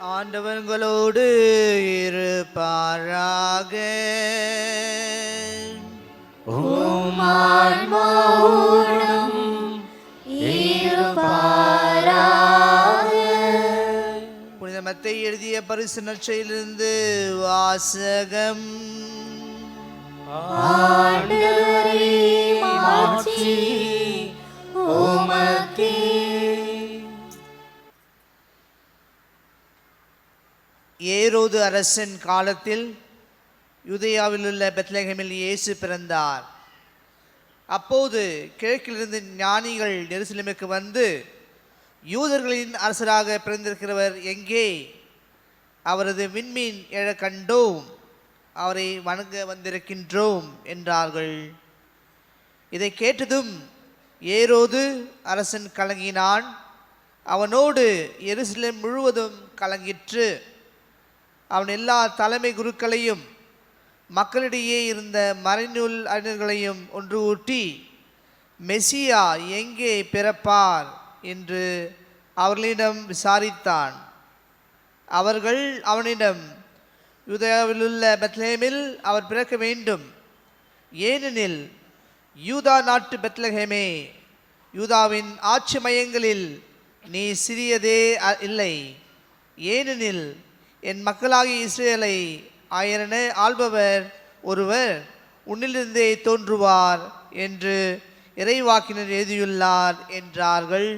ஆண்டவர்களோடு இருப்பாராக. உம் ஆன்மாவோடும் இருப்பாராக. புனித மத்தேயு எழுதிய பரிசு நற்செய்தியிலிருந்து வாசகம். ஆண்டவரே, மாட்சி உமக்கே. ஏரோது அரசன் காலத்தில் யூதேயாவில் உள்ள பெத்லகேமில் இயேசு பிறந்தார். அப்போது கிழக்கிலிருந்து ஞானிகள் எருசலேமுக்கு வந்து, யூதர்களின் அரசராக பிறந்திருக்கிறவர் எங்கே? அவரது விண்மீன் எழக் கண்டோம், அவரை வணங்க வந்திருக்கின்றோம் என்றார்கள். இதை கேட்டதும் ஏரோது அரசன் கலங்கினான். அவனோடு எருசலேம் முழுவதும் கலங்கிற்று. அவன் எல்லா தலைமை குருக்களையும் மக்களிடையே இருந்த மறைநூல் அறிஞர்களையும் ஒன்று கூட்டி, மெசியா எங்கே பிறப்பார் என்று அவர்களிடம் விசாரித்தான். அவர்கள் அவனிடம், யூதேயாவிலுள்ள பெத்லகேமில் அவர் பிறக்க வேண்டும், ஏனெனில் யூதா நாட்டு பெத்லகேமே, யூதாவின் ஆட்சி மையங்களில் நீ சிறியதே இல்லை. ஏனெனில் என் மக்களாகிய இஸ்ரேலை ஆயரென ஆள்பவர் ஒருவர் உன்னிலிருந்தே தோன்றுவார் என்று இறைவாக்கினர் எழுதியுள்ளார் என்றார்கள்.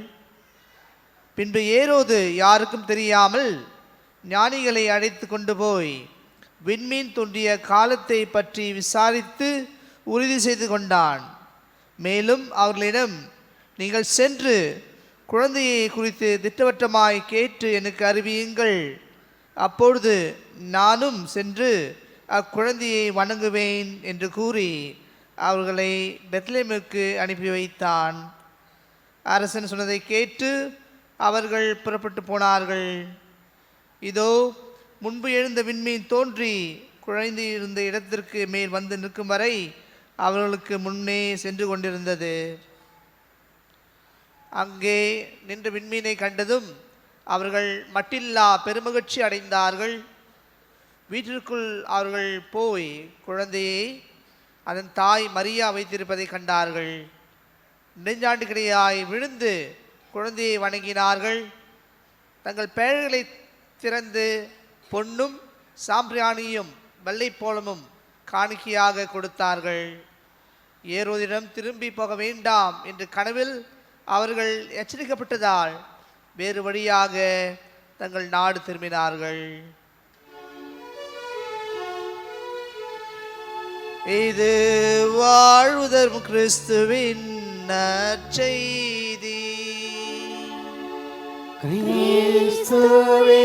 பின்பு ஏரோது யாருக்கும் தெரியாமல் ஞானிகளை அழைத்து கொண்டு போய் விண்மீன் தோன்றிய காலத்தை பற்றி விசாரித்து உறுதி செய்து கொண்டான். மேலும் அவர்களிடம், நீங்கள் சென்று குழந்தையை குறித்து திட்டவட்டமாய் கேட்டு எனக்கு அறிவியுங்கள். அப்பொழுது நானும் சென்று அக்குழந்தையை வணங்குவேன் என்று கூறி அவர்களை பெத்லகேமிற்கு அனுப்பி வைத்தான். அரசன் சொன்னதை கேட்டு அவர்கள் புறப்பட்டு போனார்கள். இதோ, முன்பு எழுந்த விண்மீன் தோன்றி குழந்தை இருந்த இடத்திற்கு மேல் வந்து நிற்கும் வரை அவர்களுக்கு முன்னே சென்று கொண்டிருந்தது. அங்கே நின்ற விண்மீனை கண்டதும் அவர்கள் மட்டில்லா பெருமகிழ்ச்சி அடைந்தார்கள். வீட்டிற்குள் அவர்கள் போய் குழந்தையை அதன் தாய் மரியா வைத்திருப்பதை கண்டார்கள். நெஞ்சாண்டுகிடையாய் விழுந்து குழந்தையை வணங்கினார்கள். தங்கள் பெயர்களை திறந்து பொன்னும் சாம்பிராணியும் வெள்ளைப்போளமும் காணிக்கையாக கொடுத்தார்கள். ஏரோதிடம் திரும்பி போக வேண்டாம் என்று கனவில் அவர்கள் எச்சரிக்கப்பட்டதால் வேறு வழியாக தங்கள் நாடு திரும்பினார்கள். இது வாழ்வுதரும் கிறிஸ்துவின் நற்செய்தி. கிறிஸ்துவே